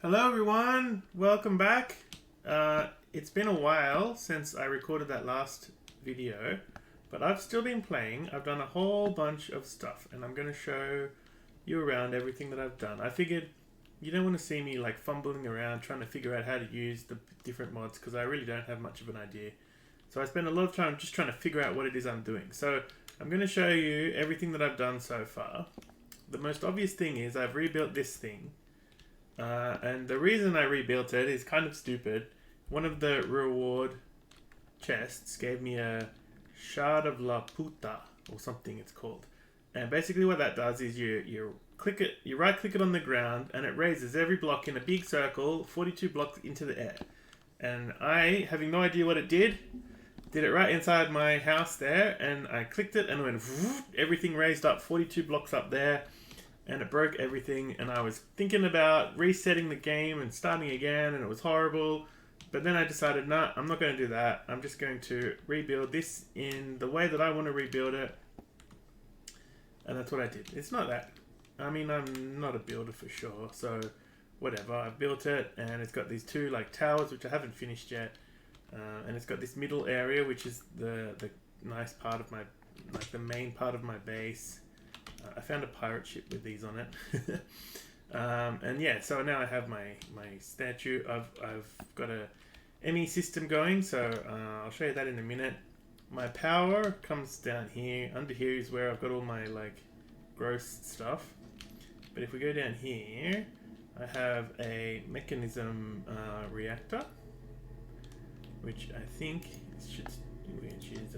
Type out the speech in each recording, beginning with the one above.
Hello everyone, welcome back. It's been a while since I recorded that last video, but I've still been playing. I've done a whole bunch of stuff and I'm going to show you around everything that I've done. I figured you don't want to see me like fumbling around trying to figure out how to use the different mods because I really don't have much of an idea. So I spend a lot of time just trying to figure out what it is I'm doing. So I'm going to show you everything that I've done so far. The most obvious thing is I've rebuilt this thing. And the reason I rebuilt it is kind of stupid. One of the reward chests gave me a Shard of La Puta, or something it's called. And basically what that does is you click it, you right click it on the ground, and it raises every block in a big circle, 42 blocks into the air. And I, having no idea what it did it right inside my house there, and I clicked it and it went, everything raised up 42 blocks up there. And it broke everything, and I was thinking about resetting the game and starting again, and it was horrible. But then I decided, nah, I'm not going to do that. I'm just going to rebuild this in the way that I want to rebuild it. And that's what I did. It's not that. I mean, I'm not a builder for sure, so whatever. I've built it, and it's got these two like towers, which I haven't finished yet. And it's got this middle area, which is the nice part of my, like the main part of my base. I found a pirate ship with these on it. And yeah, so now I have my statue. I've got a ME system going, so I'll show you that in a minute. My power comes down here. Under here is where I've got all my like gross stuff. But if we go down here, I have a mechanism reactor, which I think should, which is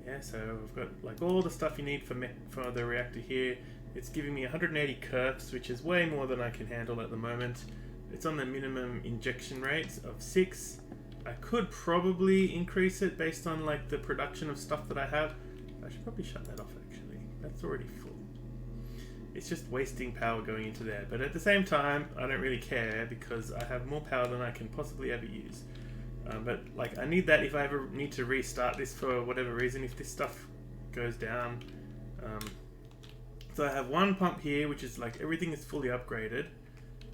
yeah, so I've got like all the stuff you need for the reactor here. It's giving me 180 kerfs, which is way more than I can handle at the moment. It's on the minimum injection rates of 6. I could probably increase it based on like the production of stuff that I have. I should probably shut that off actually. That's already full. It's just wasting power going into there. But at the same time, I don't really care because I have more power than I can possibly ever use. But like I need that if I ever need to restart this for whatever reason, if this stuff goes down. So I have one pump here, which is like everything is fully upgraded.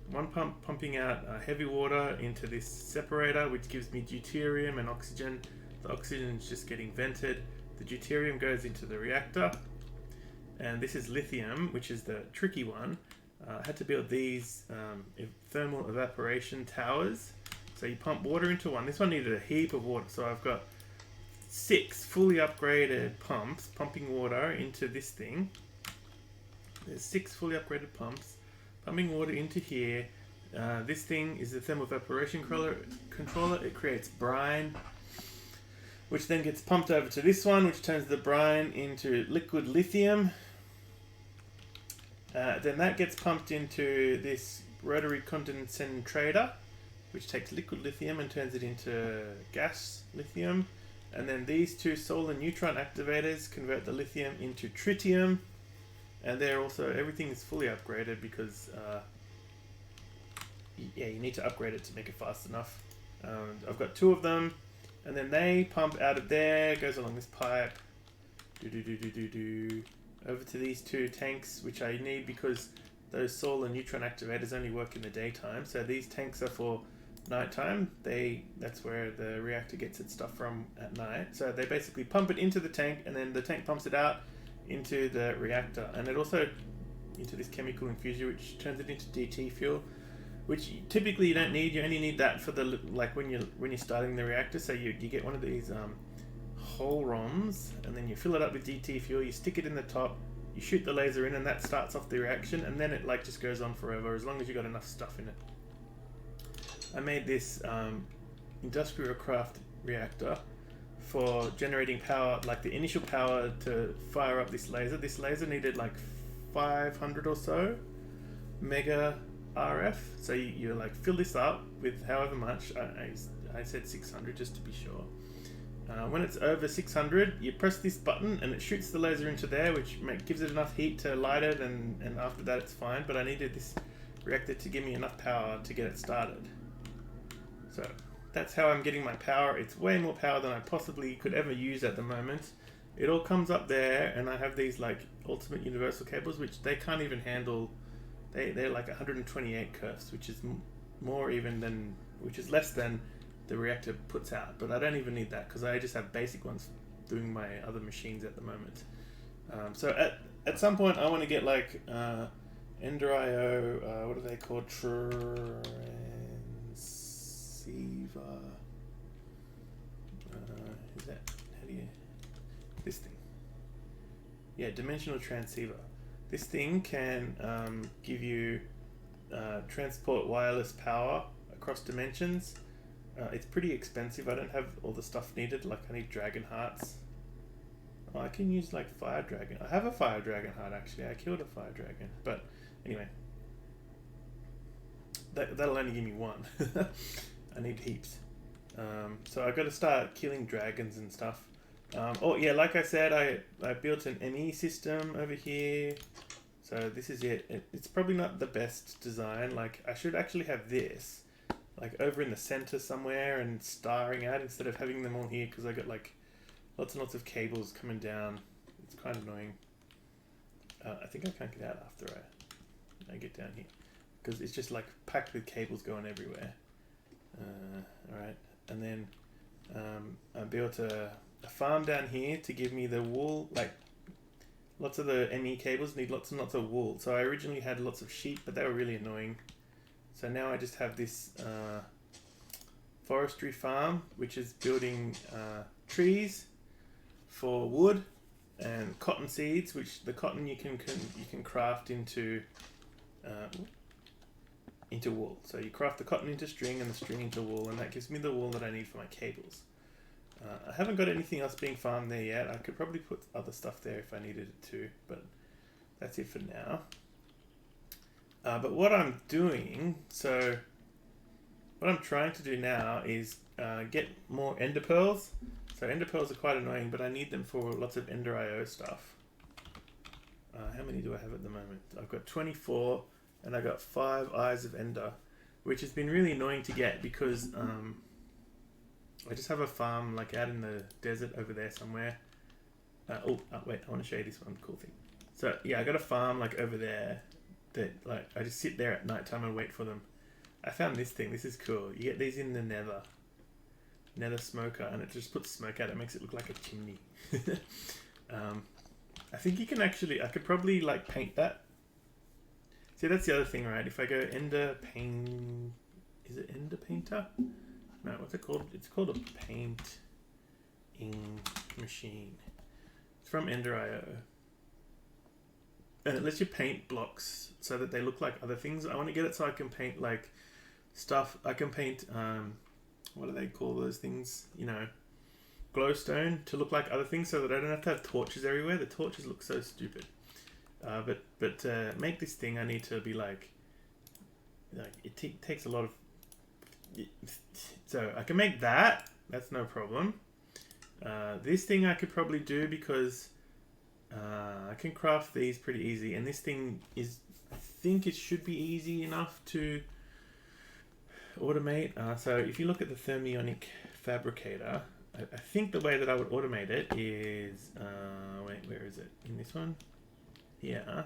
One pump pumping out heavy water into this separator, which gives me deuterium and oxygen. The oxygen is just getting vented. The deuterium goes into the reactor. And this is lithium, which is the tricky one. I had to build these thermal evaporation towers. So you pump water into one. This one needed a heap of water. So I've got 6 fully upgraded pumps pumping water into this thing. There's 6 fully upgraded pumps pumping water into here. This thing is the thermal evaporation controller. It creates brine, which then gets pumped over to this one, which turns the brine into liquid lithium. Then that gets pumped into this rotary condensator, which takes liquid lithium and turns it into gas lithium. And then these two solar neutron activators convert the lithium into tritium. And they're also, everything is fully upgraded because, yeah, you need to upgrade it to make it fast enough. I've got 2 of them, and then they pump out of there, goes along this pipe, over to these 2 tanks, which I need because those solar neutron activators only work in the daytime. So these tanks are for nighttime. That's where the reactor gets its stuff from at night. So they basically pump it into the tank, and then the tank pumps it out into the reactor, and it also into this chemical infuser, which turns it into DT fuel, which typically you don't need. You only need that for the like when you're starting the reactor. So you get one of these whole ROMs, and then you fill it up with DT fuel. You stick it in the top. You shoot the laser in, and that starts off the reaction, and then it like just goes on forever as long as you got enough stuff in it. I made this industrial craft reactor for generating power, like the initial power to fire up this laser. This laser needed like 500 or so mega RF. So you like fill this up with however much. I said 600 just to be sure. When it's over 600, you press this button and it shoots the laser into there, which gives it enough heat to light it, and after that it's fine. But I needed this reactor to give me enough power to get it started. So that's how I'm getting my power. It's way more power than I possibly could ever use at the moment. It all comes up there, and I have these like ultimate universal cables, which they can't even handle they're like 128 kerfs, which is more even than, which is less than the Reactor puts out. But I don't even need that because I just have basic ones doing my other machines at the moment. So at some point I want to get like Ender IO, what are they called? Transceiver. Is that, how do you, this thing? Yeah, dimensional transceiver. This thing can give you transport wireless power across dimensions. It's pretty expensive. I don't have all the stuff needed. Like I need dragon hearts. Oh, I can use like fire dragon. I have a fire dragon heart actually. I killed a fire dragon. But anyway, that'll only give me one. I need heaps. So I've got to start killing dragons and stuff. Oh yeah, like I said, I built an ME system over here. So this is it. It's probably not the best design. Like I should actually have this like over in the center somewhere and starring out instead of having them all here, because I got like lots and lots of cables coming down. It's kind of annoying. I think I can't get out after I get down here because it's just like packed with cables going everywhere. Alright, and then I built a farm down here to give me the wool. Like lots of the ME cables need lots and lots of wool. So I originally had lots of sheep, but they were really annoying. So now I just have this forestry farm, which is building trees for wood and cotton seeds, which the cotton you can craft into wool. So you craft the cotton into string and the string into wool, and that gives me the wool that I need for my cables. I haven't got anything else being farmed there yet. I could probably put other stuff there if I needed it to, but that's it for now. But what I'm doing, so what I'm trying to do now is get more ender pearls. So ender pearls are quite annoying, but I need them for lots of ender IO stuff. How many do I have at the moment? I've got 24, and I got 5 eyes of ender, which has been really annoying to get because I just have a farm like out in the desert over there somewhere. Wait, I want to show you this one cool thing. So yeah, I got a farm like over there that like I just sit there at night time and wait for them. I found this thing. This is cool. You get these in the nether smoker, and it just puts smoke out. It makes it look like a chimney. I think you can actually, I could probably like paint that. See, that's the other thing, right? If I go ender paint, is it ender painter? No, what's it called? It's called a painting machine. It's from Ender IO. And it lets you paint blocks so that they look like other things. I want to get it so I can paint like stuff. I can paint, what do they call those things? You know, glowstone to look like other things so that I don't have to have torches everywhere. The torches look so stupid. But to make this thing, I need to be like it takes a lot of... So I can make that. That's no problem. This thing I could probably do because I can craft these pretty easy, and this thing is, I think it should be easy enough to automate. So if you look at the thermionic fabricator, I think the way that I would automate it is, wait, where is it? In this one? Here.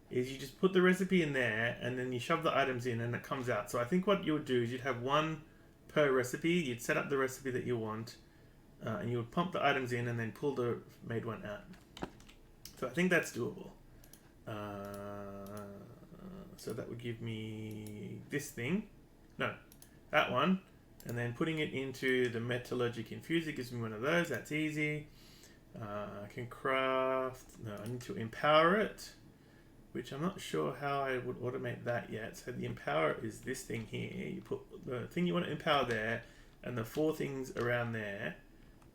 Is you just put the recipe in there and then you shove the items in and it comes out. So I think what you would do is you'd have one per recipe. You'd set up the recipe that you want and you would pump the items in and then pull the made one out. So I think that's doable. So that would give me this thing. No, that one. And then putting it into the metallurgic infuser gives me one of those. That's easy. I can craft... No, I need to empower it, which I'm not sure how I would automate that yet. So the empower is this thing here. You put the thing you want to empower there, and the 4 things around there,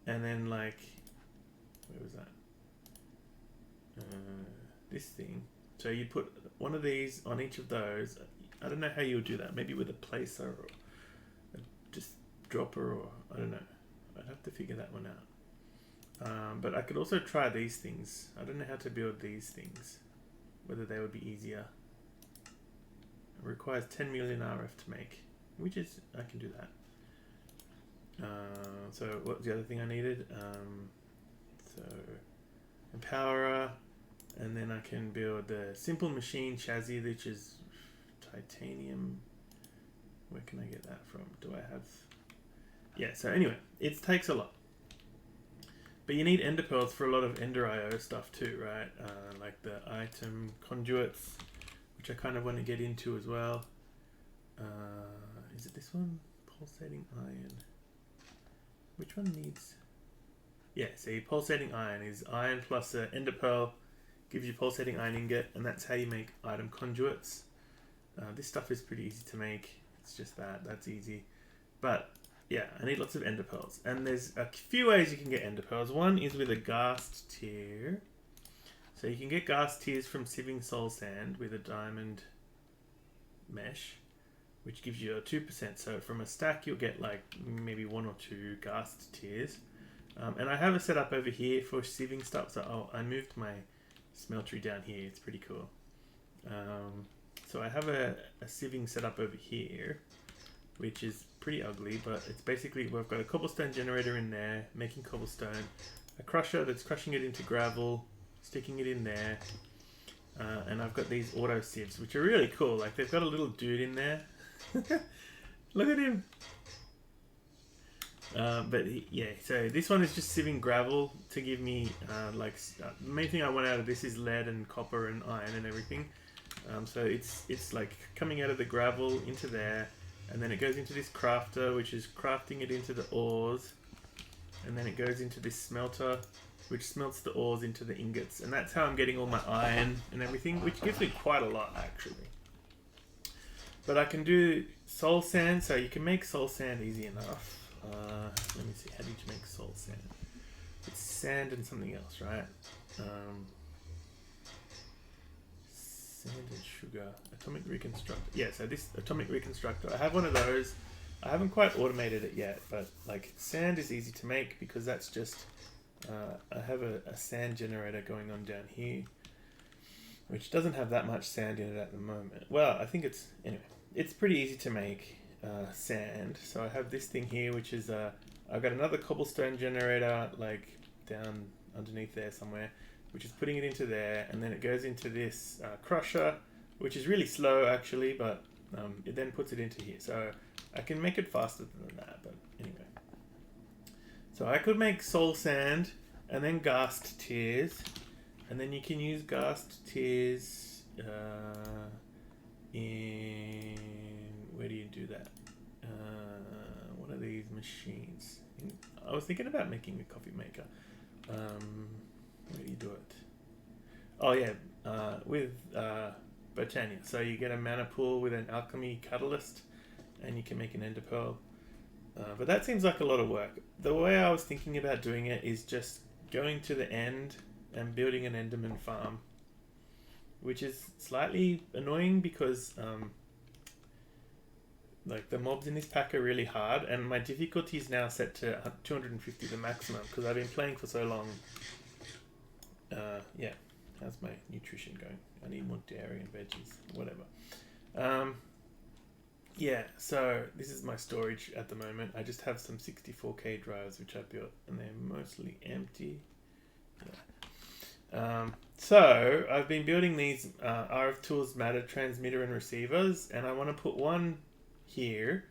and then like, where was that? This thing. So you put one of these on each of those. I don't know how you would do that. Maybe with a placer or just dropper, or I don't know. I'd have to figure that one out. But I could also try these things. I don't know how to build these things. Whether they would be easier. It requires 10 million RF to make, which is, I can do that. So what's the other thing I needed? So empowerer, And then I can build the simple machine chassis, which is titanium. Where can I get that from? Do I have... Yeah, so anyway, it takes a lot. But you need ender pearls for a lot of ender IO stuff too, right? Like the item conduits, which I kind of want to get into as well. Is it this one? Pulsating iron. Which one needs... Yeah, see, pulsating iron is iron plus an ender pearl, gives you pulsating iron ingot, and that's how you make item conduits. This stuff is pretty easy to make. It's just that's easy. But yeah, I need lots of ender pearls. And there's a few ways you can get ender pearls. One is with a ghast tear. So you can get ghast tears from sieving soul sand with a diamond mesh, which gives you a 2%. So from a stack, you'll get like maybe 1 or 2 ghast tears. And I have a setup over here for sieving stuff. So I moved my smeltery down here. It's pretty cool. So I have a sieving setup over here, which is pretty ugly, but it's basically, we've got a cobblestone generator in there, making cobblestone, a crusher that's crushing it into gravel, sticking it in there, and I've got these auto sieves, which are really cool. Like, they've got a little dude in there. Look at him. Yeah, so this one is just sieving gravel to give me, the main thing I want out of this is lead and copper and iron and everything. So it's like coming out of the gravel into there, and then it goes into this crafter, which is crafting it into the ores, and then it goes into this smelter, which smelts the ores into the ingots, and that's how I'm getting all my iron and everything, which gives me quite a lot actually. But I can do soul sand, so you can make soul sand easy enough. Let me see, how did you make soul sand? It's sand and something else, right? Sand and sugar. Atomic Reconstructor. Yeah, so this Atomic Reconstructor, I have one of those. I haven't quite automated it yet, but like sand is easy to make because that's just, I have a sand generator going on down here, which doesn't have that much sand in it at the moment. Well, I think anyway, it's pretty easy to make sand. So I have this thing here, which is I've got another cobblestone generator like down underneath there somewhere, which is putting it into there, and then it goes into this crusher, which is really slow actually, but it then puts it into here. So I can make it faster than that, but anyway. So I could make soul sand and then ghast tears, and then you can use ghast tears in... Where do you do that? What are these machines? I was thinking about making a coffee maker. Where do you do it? Oh yeah, with Botania. So you get a mana pool with an alchemy catalyst, and you can make an ender pearl. But that seems like a lot of work. The way I was thinking about doing it is just going to the end and building an enderman farm, which is slightly annoying because like the mobs in this pack are really hard, and my difficulty is now set to 250, the maximum, because I've been playing for so long. Yeah, how's my nutrition going? I need more dairy and veggies, whatever. Yeah, so this is my storage at the moment. I just have some 64K drives which I built, and they're mostly empty. Yeah. So I've been building these RFTools matter transmitter and receivers, and I want to put one here,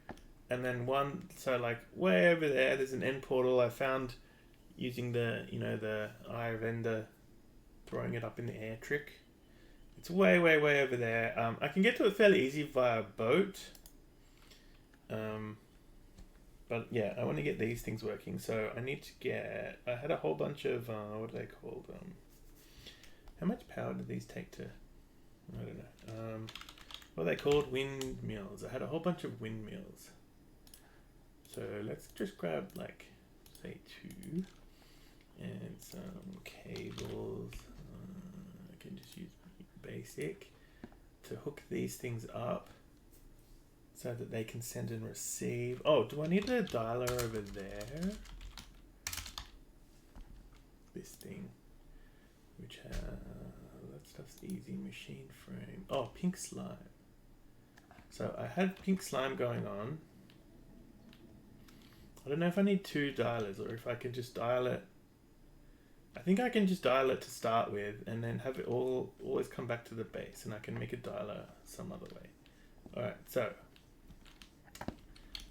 and then one, so like way over there's an end portal I found using the Eye of Ender, throwing it up in the air trick. It's way over there. I can get to it fairly easy via boat. But yeah, I want to get these things working, so I need to get, I had a whole bunch of, what are they called? How much power do these take to, I don't know. What are they called? Windmills. I had a whole bunch of windmills. So let's just grab like, say 2. And some cables. I can just use basic to hook these things up so that they can send and receive. Oh, do I need a dialer over there? This thing, which that stuff's easy. Machine frame. Oh, pink slime. So I had pink slime going on. I don't know if I need 2 dialers or if I can just dial it. I think I can just dial it to start with and then have it always come back to the base, and I can make a dialer some other way. Alright, so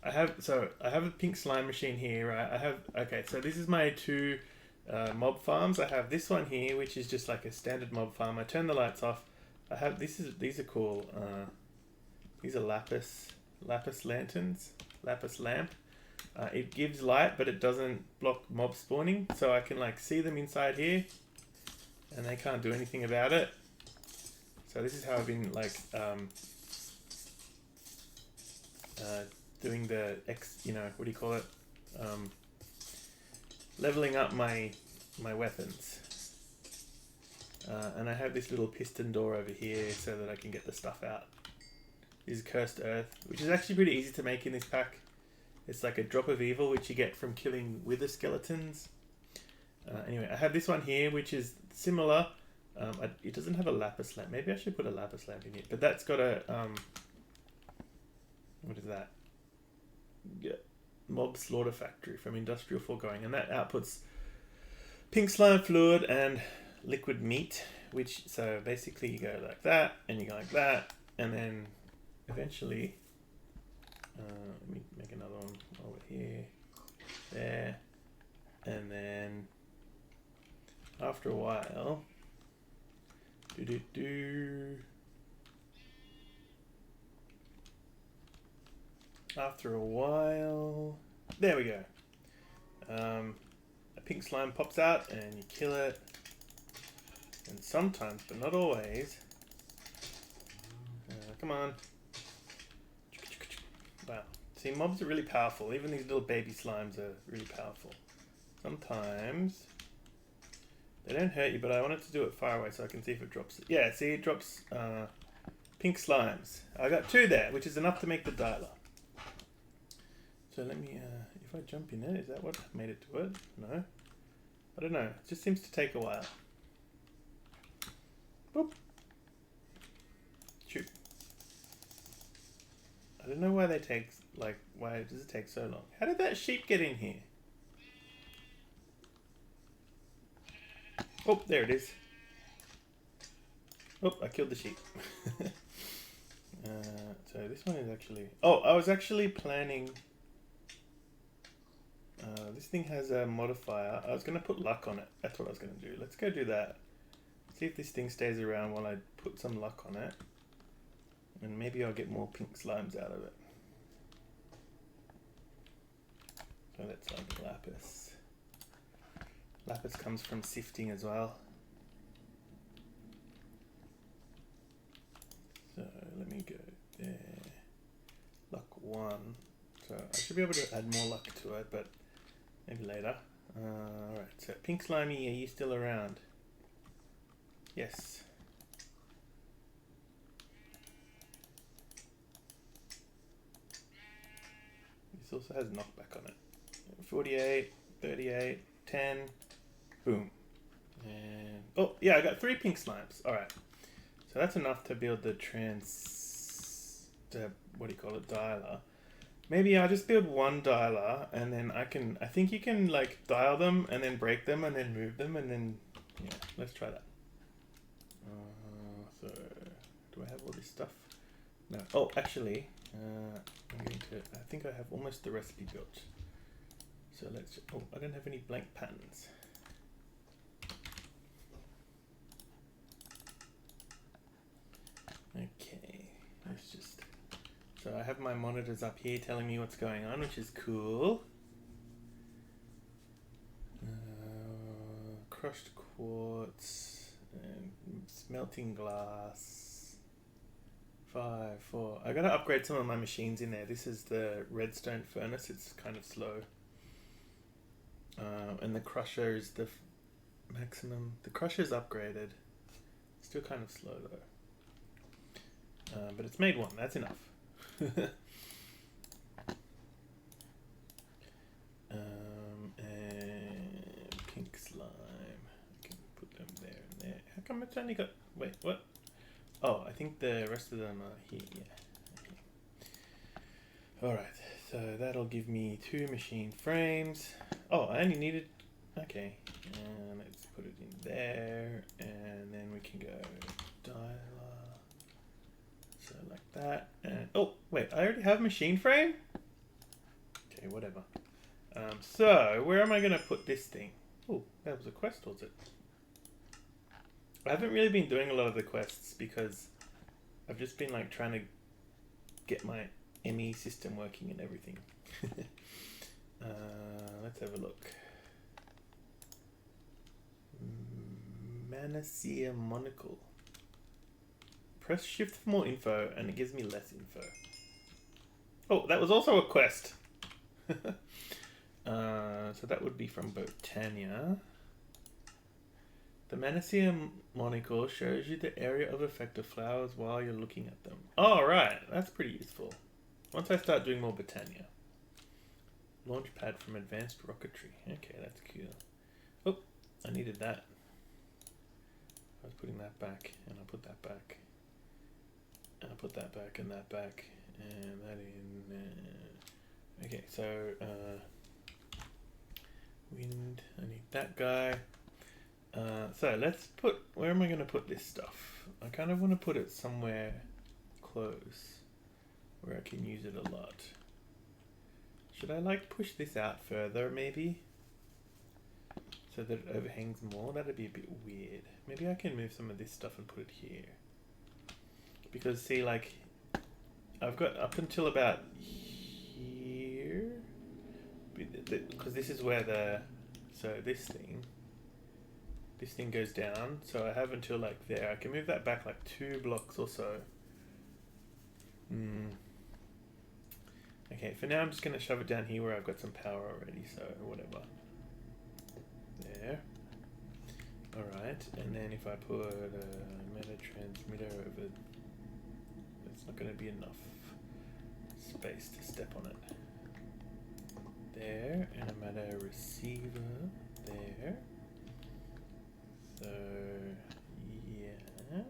I have a pink slime machine here, right? Okay, so this is my two mob farms. I have this one here, which is just like a standard mob farm. I turn the lights off. These are cool. These are lapis lanterns, lapis lamp. It gives light, but it doesn't block mob spawning, so I can like see them inside here, and they can't do anything about it. So this is how I've been like doing the what do you call it? Leveling up my weapons. And I have this little piston door over here so that I can get the stuff out. This is cursed earth, which is actually pretty easy to make in this pack. It's like a drop of evil, which you get from killing wither skeletons. Anyway, I have this one here, which is similar. It doesn't have a lapis lamp. Maybe I should put a lapis lamp in here. But that's got a... what is that? Yeah, mob slaughter factory from industrial foregoing. And that outputs pink slime fluid and liquid meat. So basically you go like that, and you go like that. And then eventually... let me make another one over here, there, and then after a while, there we go. A pink slime pops out and you kill it, and sometimes, but not always, come on. Wow. See, mobs are really powerful. Even these little baby slimes are really powerful. Sometimes they don't hurt you, but I wanted to do it far away so I can see if it drops. Yeah, see, it drops pink slimes. I got 2 there, which is enough to make the dialer. So let me, if I jump in it, is that what made it do it? No. I don't know. It just seems to take a while. Boop. Shoot. I don't know why why does it take so long? How did that sheep get in here? Oh, there it is. Oh, I killed the sheep. So this one is actually... Oh, I was actually planning... this thing has a modifier. I was going to put luck on it. That's what I was going to do. Let's go do that. See if this thing stays around while I put some luck on it. And maybe I'll get more pink slimes out of it. So that's like lapis. Lapis comes from sifting as well. So let me go there. Luck 1. So I should be able to add more luck to it, but maybe later. Alright, so pink slimy, are you still around? Yes. This also has knockback on it. 48, 38, 10, boom. And oh yeah, I got 3 pink slimes. Alright. So that's enough to build the what do you call it, dialer. Maybe I'll just build 1 dialer, and then I think you can like dial them and then break them and then move them, and then yeah, let's try that. So do I have all this stuff? No. Oh, actually, I think I have almost the recipe built. So let's, oh, I don't have any blank patterns. Okay, let's just, so I have my monitors up here telling me what's going on, which is cool. Crushed quartz and smelting glass. 5, 4. I gotta upgrade some of my machines in there. This is the redstone furnace. It's kind of slow. And the crusher is the maximum. The crusher's upgraded. Still kind of slow though. But it's made 1. That's enough. And pink slime. I can put them there and there. How come it's only got... Wait, what? Oh, I think the rest of them are here. Yeah. Okay. Alright, so that'll give me 2 machine frames. Oh, I only needed... Okay. Let's put it in there, and then we can go dialer, so like that, and oh wait, I already have machine frame? Okay, whatever. So where am I going to put this thing? Oh, that was a quest, was it? I haven't really been doing a lot of the quests because I've just been like trying to get my ME system working and everything. Let's have a look. Manacea Monocle. Press shift for more info and it gives me less info. Oh, that was also a quest. So that would be from Botania. The Manacea Monocle shows you the area of effect of flowers while you're looking at them. Oh, right. That's pretty useful. Once I start doing more Botania. Launch pad from advanced rocketry. Okay, that's cool. Oh, I needed that. I was putting that back, and I'll put that back. And I'll put that back, and that back, and that in. Okay, so wind. I need that guy. So let's put. Where am I going to put this stuff? I kind of want to put it somewhere close, where I can use it a lot. Should I like push this out further, maybe? So that it overhangs more? That'd be a bit weird. Maybe I can move some of this stuff and put it here. Because see, like, I've got up until about here. Because this is where the, so this thing goes down. So I have until like there. I can move that back like 2 blocks or so. Okay, for now I'm just going to shove it down here where I've got some power already, so whatever. There. Alright, and then if I put a meta transmitter over, that's not going to be enough space to step on it. There, and a meta receiver there. So, yeah.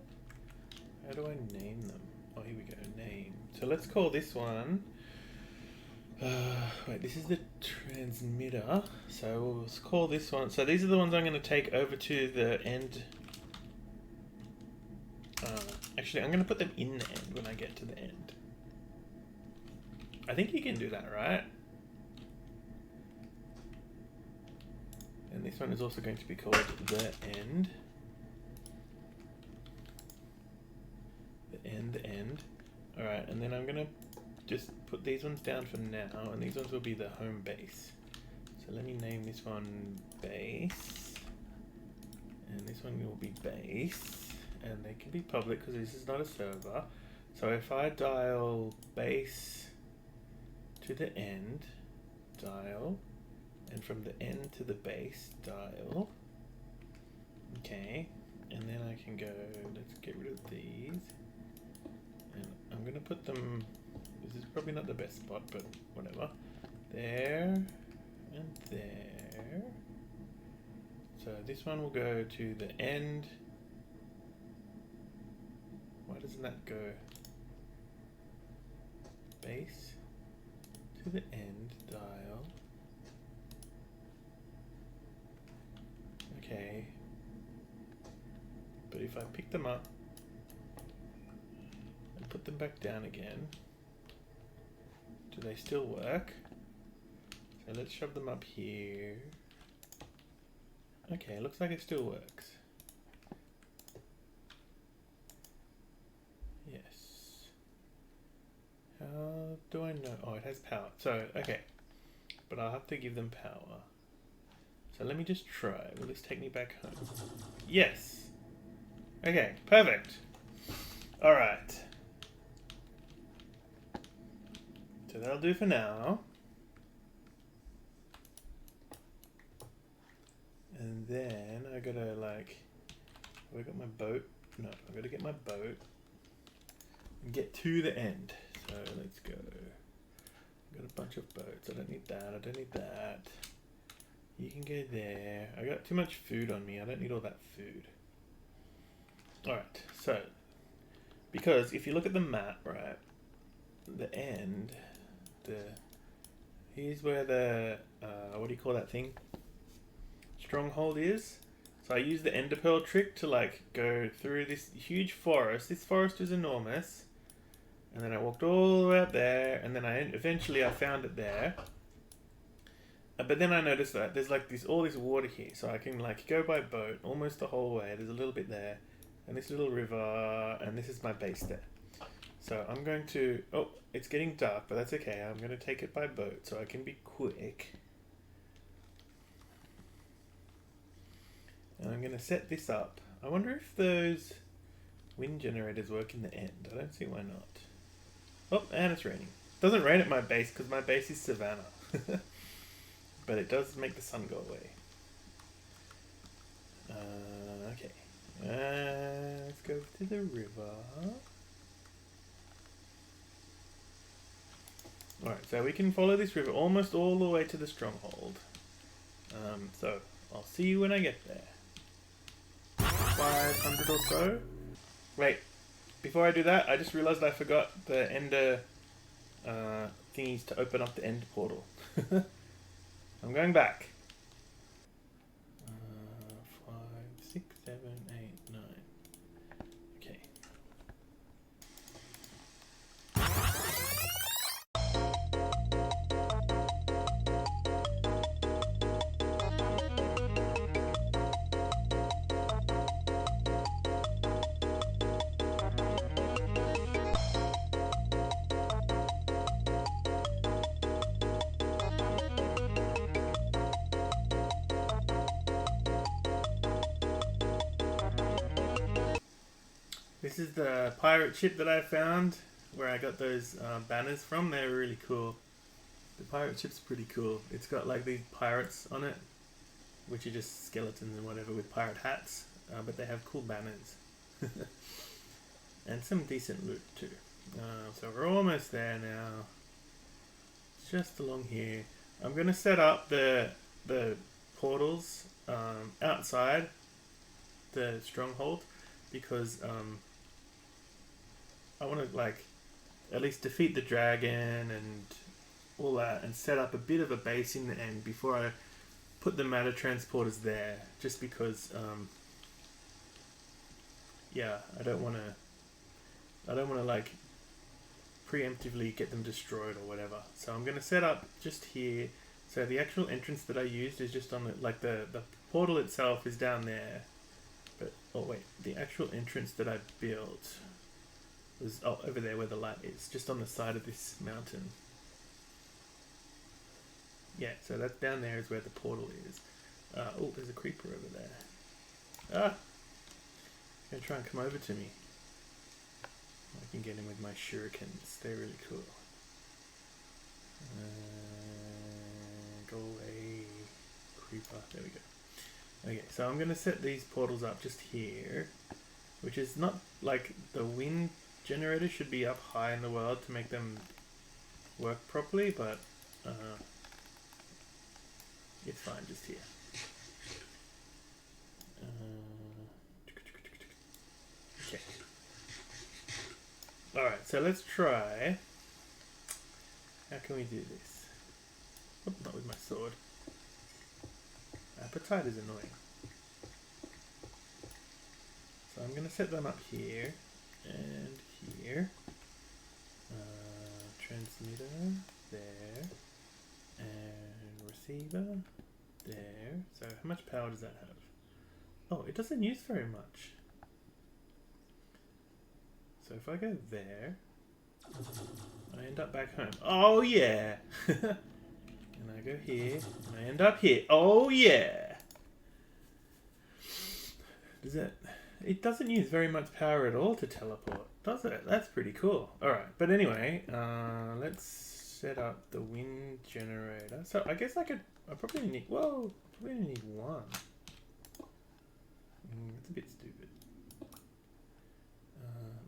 How do I name them? Oh, here we go, name. So let's call this one... wait, this is the transmitter, so we'll call this one. So these are the ones I'm going to take over to the end. Actually, I'm going to put them in the end when I get to the end. I think you can do that, right? And this one is also going to be called the end. The end. Alright, and then I'm going to just put these ones down for now, and these ones will be the home base. So let me name this one base, and this one will be base, and they can be public because this is not a server. So if I dial base to the end, dial, and from the end to the base, dial. Okay, and then I can go, let's get rid of these, and I'm going to put them. This is probably not the best spot, but whatever. There and there. So this one will go to the end. Why doesn't that go? Base to the end, dial. Okay. But if I pick them up and put them back down again, do they still work? So let's shove them up here. Okay, looks like it still works. Yes. How do I know? Oh, it has power. So, okay. But I'll have to give them power. So let me just try. Will this take me back home? Yes. Okay, perfect. Alright. So that'll do for now. And then I gotta like, have I got my boat? No, I gotta get my boat and get to the end. So let's go. I've got a bunch of boats. I don't need that. I don't need that. You can go there. I got too much food on me. I don't need all that food. Alright, so because if you look at the map, right, the end, here's where the what do you call that thing? Stronghold is. So I used the ender pearl trick to like go through this huge forest. This forest is enormous. And then I walked all the way up there, and then eventually I found it there. But then I noticed that there's like all this water here, so I can like go by boat almost the whole way. There's a little bit there, and this little river, and this is my base there. So I'm going to, oh, it's getting dark, but that's okay. I'm going to take it by boat so I can be quick. And I'm going to set this up. I wonder if those wind generators work in the end. I don't see why not. Oh, and it's raining. It doesn't rain at my base because my base is savannah. But it does make the sun go away. Okay. Let's go to the river. Alright, so we can follow this river almost all the way to the stronghold. So I'll see you when I get there. 500 or so. Wait, before I do that, I just realized I forgot the ender thingies to open up the end portal. I'm going back. 5, 6, 7, 8, 9. Okay. This is the pirate ship that I found, where I got those banners from. They're really cool. The pirate ship's pretty cool. It's got like these pirates on it, which are just skeletons and whatever with pirate hats, but they have cool banners. And some decent loot too. So we're almost there now. Just along here. I'm going to set up the portals outside the stronghold, because I want to like at least defeat the dragon and all that, and set up a bit of a base in the end before I put the matter transporters there, just because yeah, I don't want to like preemptively get them destroyed or whatever. So I'm going to set up just here. So the actual entrance that I used is just on the, like the portal itself is down there. But, oh wait, the actual entrance that I built was over there where the light is, just on the side of this mountain. Yeah, so that down there is where the portal is. Oh, there's a creeper over there. Ah! He's gonna try and come over to me. I can get him with my shurikens. They're really cool. Go away, creeper. There we go. Okay, so I'm going to set these portals up just here, which is not like the wind generator should be up high in the world to make them work properly, but it's fine just here. Okay. Alright, so let's try. How can we do this? Oh, not with my sword. Appetite is annoying. So I'm going to set them up here and here. Transmitter there, and receiver there. So how much power does that have? Oh, it doesn't use very much. So if I go there, I end up back home. Oh yeah! And I go here, and I end up here. Oh yeah! Does it? It doesn't use very much power at all to teleport, does it? That's pretty cool. Alright, but anyway, let's set up the wind generator. So I guess I probably need, whoa, I probably need one. It's a bit stupid.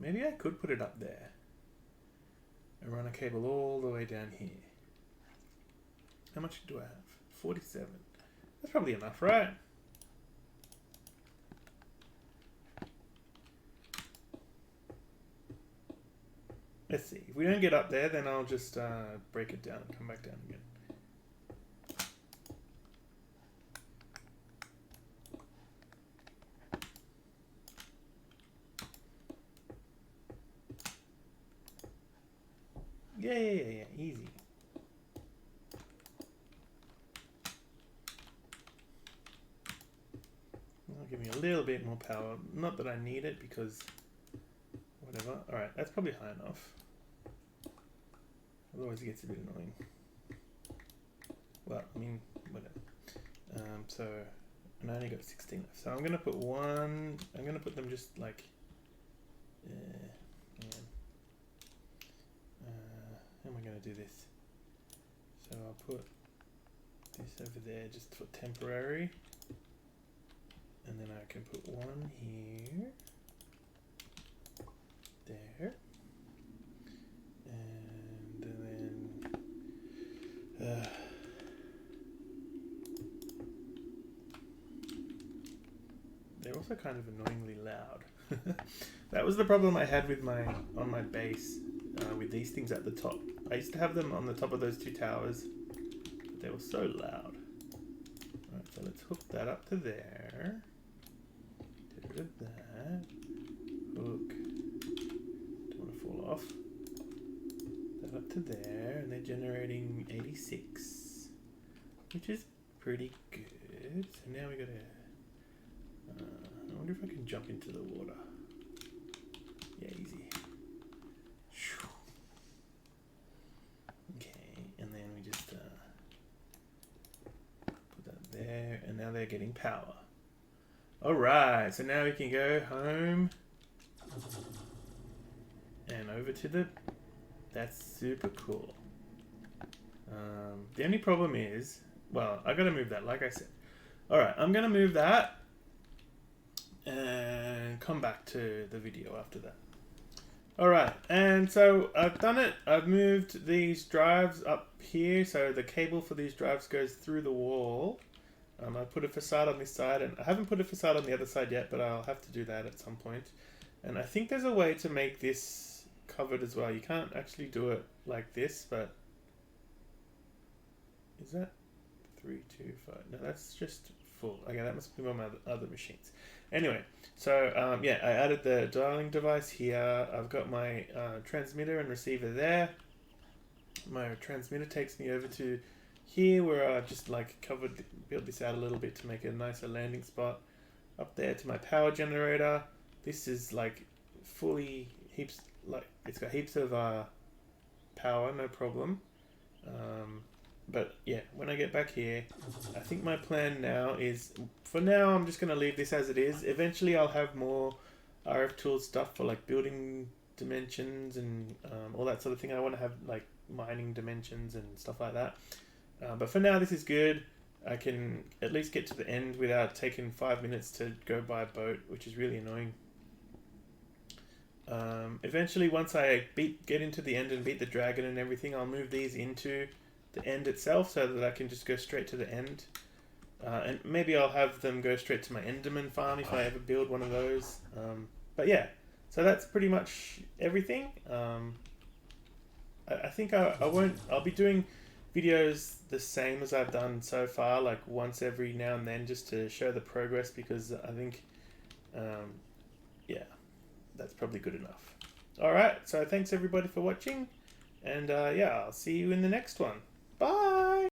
Maybe I could put it up there and run a cable all the way down here. How much do I have? 47. That's probably enough, right? Let's see. If we don't get up there, then I'll just break it down and come back down again. Yeah, easy. I'll give me a little bit more power. Not that I need it because whatever. Alright, that's probably high enough. Otherwise it gets a bit annoying. Well, I mean, whatever. So, and I only got 16 left. So I'm going to put one, I'm going to put them just like, how am I going to do this? So I'll put this over there just for temporary. And then I can put one here, there, and then they're also kind of annoyingly loud. That was the problem I had with on my base with these things at the top. I used to have them on the top of those two towers, but they were so loud. Alright, so let's hook that up to there. Get rid of that. Hook. Don't want to fall off. That up to there, and they're generating 86, which is pretty good. So now we gotta. I wonder if I can jump into the water. Yeah, easy. Okay, and then we just put that there, and now they're getting power. Alright, so now we can go home and over to the... That's super cool. The only problem is, well, I gotta move that, like I said. Alright, I'm gonna move that and come back to the video after that. Alright, and so I've done it. I've moved these drives up here, so the cable for these drives goes through the wall. I put a facade on this side, and I haven't put a facade on the other side yet, but I'll have to do that at some point. And I think there's a way to make this covered as well. You can't actually do it like this, but... Is that 3, 2, 5? No, that's just full. Okay, that must be on my other machines. Anyway, so yeah, I added the dialing device here. I've got my transmitter and receiver there. My transmitter takes me over to here where I just like built this out a little bit to make a nicer landing spot. Up there to my power generator. This is like fully heaps, like it's got heaps of power, no problem. But yeah, when I get back here, I think my plan now is, for now I'm just going to leave this as it is. Eventually I'll have more RFTools stuff for like building dimensions and all that sort of thing. I want to have like mining dimensions and stuff like that. But for now this is good. I can at least get to the end without taking 5 minutes to go by a boat, which is really annoying. Eventually once I get into the end and beat the dragon and everything, I'll move these into the end itself so that I can just go straight to the end. And maybe I'll have them go straight to my Enderman farm if I ever build one of those. But yeah, so that's pretty much everything. I think I'll be doing videos the same as I've done so far, like once every now and then, just to show the progress, because I think, yeah, that's probably good enough. Alright, so thanks everybody for watching, and yeah, I'll see you in the next one. Bye!